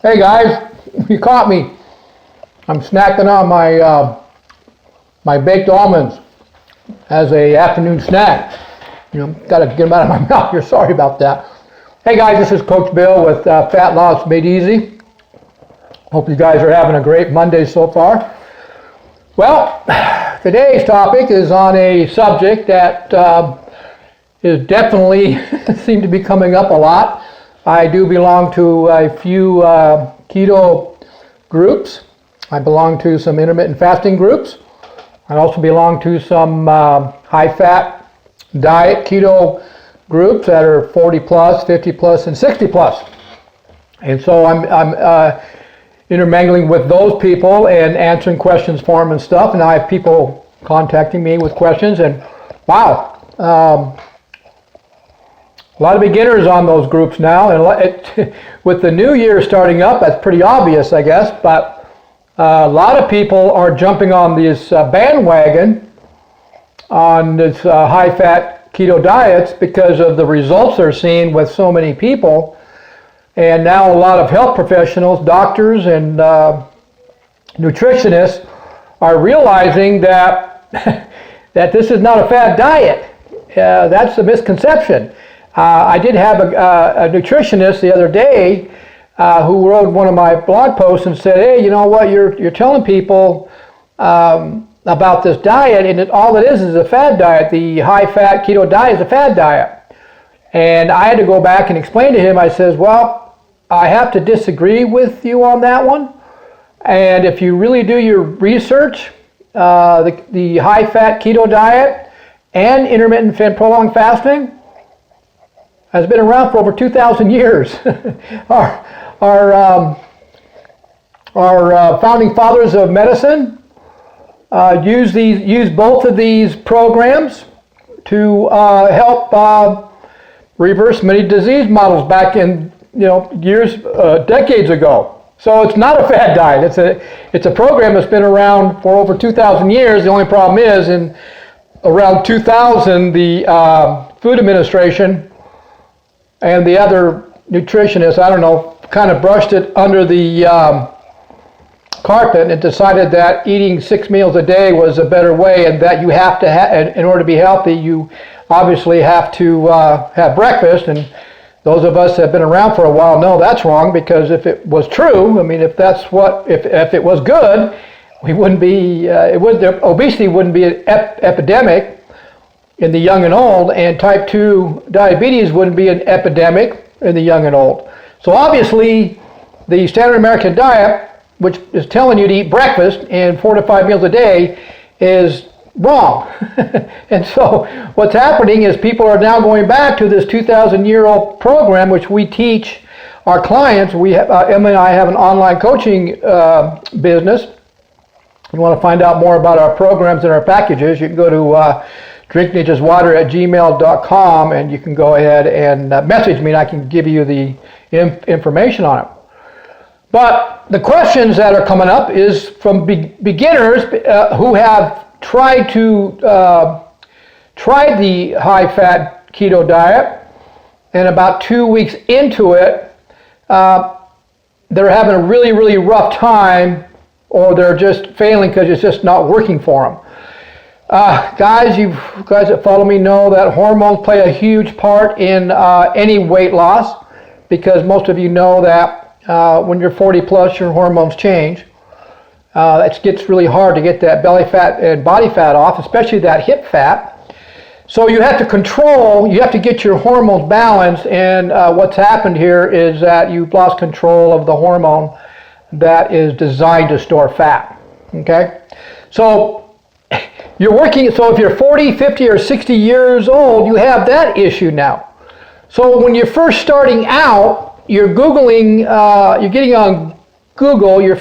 Hey guys, you caught me. I'm snacking on my baked almonds as a afternoon snack. Got to get them out of my mouth here. Sorry about that. Hey guys, this is Coach Bill with Fat Loss Made Easy. Hope you guys are having a great Monday so far. Well, today's topic is on a subject that is definitely seems to be coming up a lot. I do belong to a few keto groups. I belong to some intermittent fasting groups. I also belong to some high-fat diet keto groups that are 40 plus, 50 plus, and 60 plus. And so I'm intermingling with those people and answering questions for them and stuff. And I have people contacting me with questions. And wow. A lot of beginners on those groups now, and with the new year starting up, that's pretty obvious, I guess, but a lot of people are jumping on this bandwagon on this high-fat keto diets because of the results they're seeing with so many people, and now a lot of health professionals, doctors, and nutritionists are realizing that, that this is not a fad diet. That's a misconception. I did have a nutritionist the other day who wrote one of my blog posts and said, hey, you know what, you're telling people about this diet, and all it is a fad diet. The high-fat keto diet is a fad diet. And I had to go back and explain to him, I says, well, I have to disagree with you on that one. And if you really do your research, the high-fat keto diet and intermittent and prolonged fasting has been around for over 2,000 years. Our founding fathers of medicine used both of these programs to help reverse many disease models back in decades ago. So it's not a fad diet. It's a program that's been around for over 2,000 years. The only problem is in around 2000, the Food Administration and the other nutritionists, I don't know, kind of brushed it under the carpet and decided that eating 6 meals a day was a better way, and that you have to in order to be healthy, you obviously have to have breakfast. And those of us that have been around for a while know that's wrong, because if it was true, I mean, if it was good, we wouldn't be, obesity wouldn't be an epidemic in the young and old, and type 2 diabetes wouldn't be an epidemic in the young and old. So obviously, the standard American diet, which is telling you to eat breakfast and 4 to 5 meals a day, is wrong. And so what's happening is people are now going back to this 2,000-year-old program, which we teach our clients. We have, Emily and I have an online coaching business. If you want to find out more about our programs and our packages, you can go to drinknatureswater@gmail.com, and you can go ahead and message me, and I can give you the information on it. But the questions that are coming up is from beginners who have tried the high-fat keto diet, and about 2 weeks into it, they're having a really, really rough time, or they're just failing because it's just not working for them. Guys, you guys that follow me know that hormones play a huge part in any weight loss, because most of you know that when you're 40 plus, your hormones change. It gets really hard to get that belly fat and body fat off, especially that hip fat. So you have to get your hormones balanced, and what's happened here is that you've lost control of the hormone that is designed to store fat. Okay? So so if you're 40, 50, or 60 years old, you have that issue now. So when you're first starting out, you're Googling, you're getting on Google, you're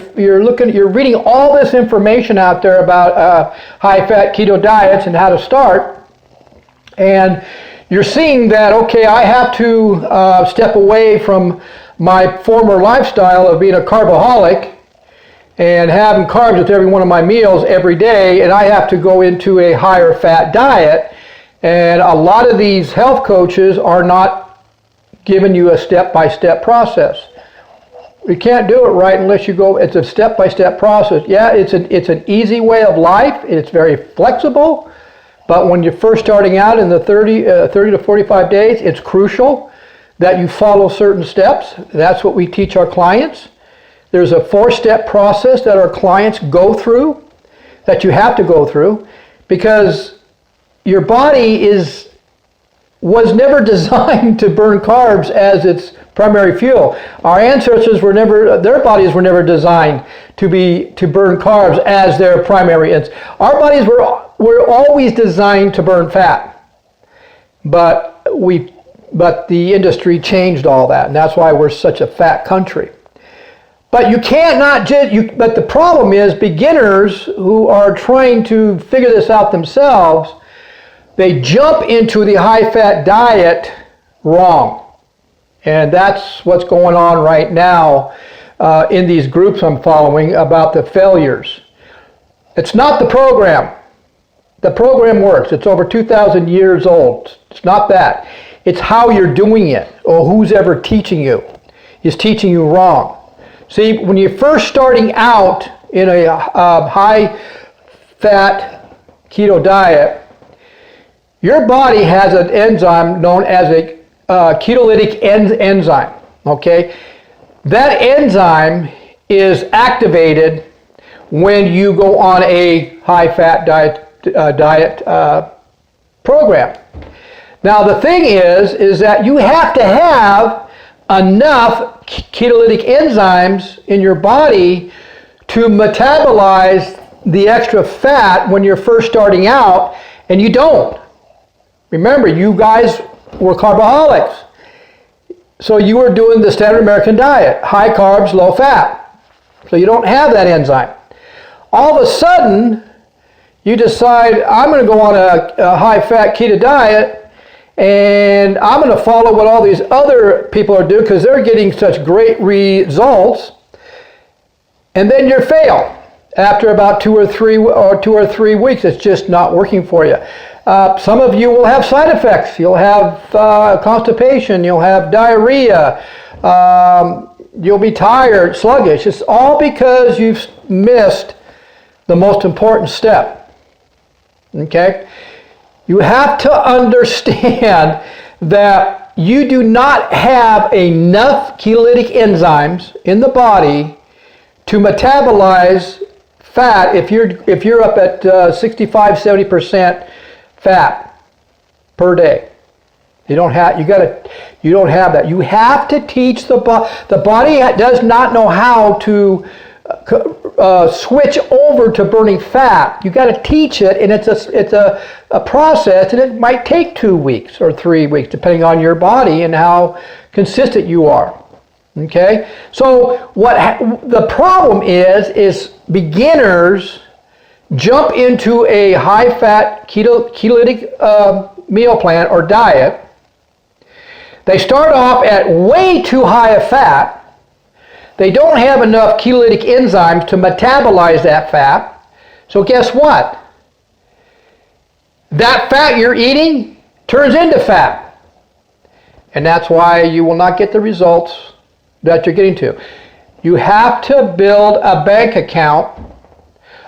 reading all this information out there about high-fat keto diets and how to start, and you're seeing that, okay, I have to step away from my former lifestyle of being a carboholic and having carbs with every one of my meals every day, and I have to go into a higher fat diet. And a lot of these health coaches are not giving you a step-by-step process. You can't do it right unless you go, it's a step-by-step process. Yeah, it's an easy way of life. It's very flexible. But when you're first starting out in the 30 to 45 days, it's crucial that you follow certain steps. That's what we teach our clients. There's a 4-step process that our clients go through, that you have to go through, because your body was never designed to burn carbs as its primary fuel. Our ancestors their bodies were never designed to burn carbs as their primary. Our bodies were always designed to burn fat. But the industry changed all that, and that's why we're such a fat country. But you can't but the problem is beginners who are trying to figure this out themselves, they jump into the high-fat diet wrong. And that's what's going on right now in these groups I'm following about the failures. It's not the program. The program works. It's over 2,000 years old. It's not that. It's how you're doing it, or who's ever teaching you is teaching you wrong. See, when you're first starting out in a high-fat keto diet, your body has an enzyme known as a Ketolytic enzyme, okay? That enzyme is activated when you go on a high-fat diet program. Now the thing is that you have to have enough Ketolytic enzymes in your body to metabolize the extra fat when you're first starting out, and you don't. Remember, you guys were carboholics. So you were doing the standard American diet, high carbs, low fat. So you don't have that enzyme. All of a sudden, you decide, I'm going to go on a high-fat keto diet, and I'm going to follow what all these other people are doing because they're getting such great results. And then you fail. After about 2 or 3 weeks, it's just not working for you. Some of you will have side effects. You'll have constipation. You'll have diarrhea. You'll be tired, sluggish. It's all because you've missed the most important step. Okay? You have to understand that you do not have enough Ketolytic enzymes in the body to metabolize fat if you're up at 65-70% fat per day. You don't have that. You have to teach the body does not know how to switch over to burning fat. You got to teach it, and it's a process, and it might take 2 weeks or 3 weeks depending on your body and how consistent you are. Okay, so the problem is beginners jump into a high-fat Ketolytic meal plan or diet. They start off at way too high a fat. They don't have enough Ketolytic enzymes to metabolize that fat. So guess what? That fat you're eating turns into fat. And that's why you will not get the results that you're getting to. You have to build a bank account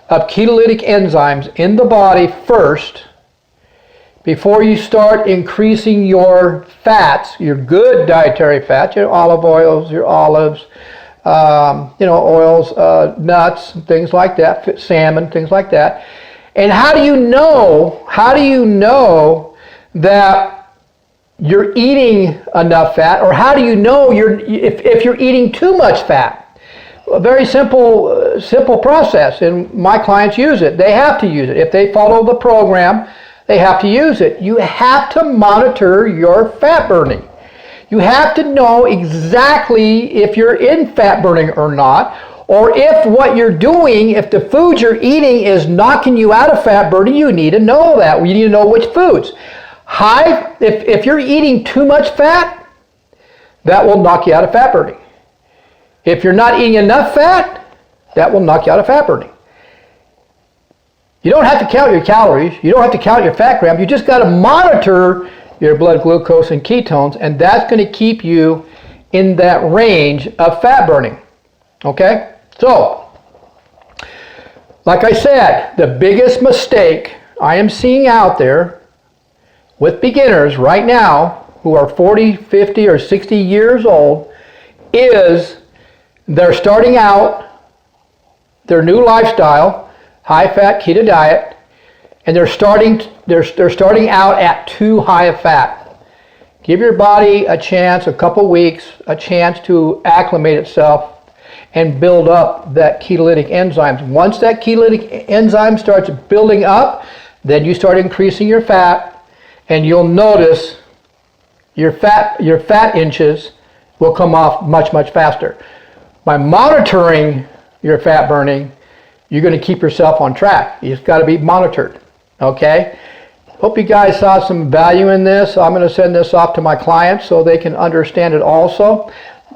of Ketolytic enzymes in the body first before you start increasing your fats, your good dietary fats, your olive oils, your olives, oils, nuts, and things like that, salmon, things like that. And how do you know that you're eating enough fat, or how do you know if you're eating too much fat? A very simple process, and my clients use it. They have to use it. If they follow the program, they have to use it. You have to monitor your fat burning. You have to know exactly if you're in fat burning or not, or if what you're doing, if the food you're eating is knocking you out of fat burning, you need to know that. You need to know which foods. If you're eating too much fat, that will knock you out of fat burning. If you're not eating enough fat, that will knock you out of fat burning. You don't have to count your calories. You don't have to count your fat grams. You just got to monitor your blood glucose and ketones, and that's going to keep you in that range of fat burning. Okay? So, like I said, the biggest mistake I am seeing out there with beginners right now who are 40, 50, or 60 years old is they're starting out their new lifestyle, high-fat keto diet, and they're starting out at too high a fat. Give your body a chance, a couple weeks, a chance to acclimate itself and build up that ketolytic enzymes. Once that ketolytic enzyme starts building up, then you start increasing your fat, and you'll notice your fat inches will come off much, much faster. By monitoring your fat burning, you're going to keep yourself on track. You've got to be monitored. Okay? Hope you guys saw some value in this. I'm going to send this off to my clients so they can understand it also.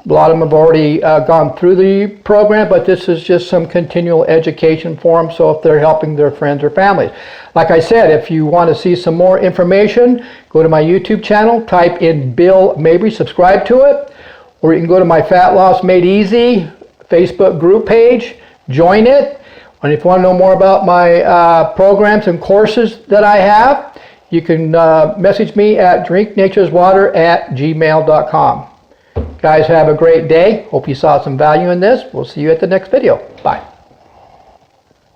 A lot of them have already gone through the program, but this is just some continual education for them, so if they're helping their friends or families. Like I said, if you want to see some more information, go to my YouTube channel, type in Bill Mabry, subscribe to it, or you can go to my Fat Loss Made Easy Facebook group page, join it. And if you want to know more about my programs and courses that I have, you can message me at drinknatureswater@gmail.com. Guys, have a great day. Hope you saw some value in this. We'll see you at the next video. Bye.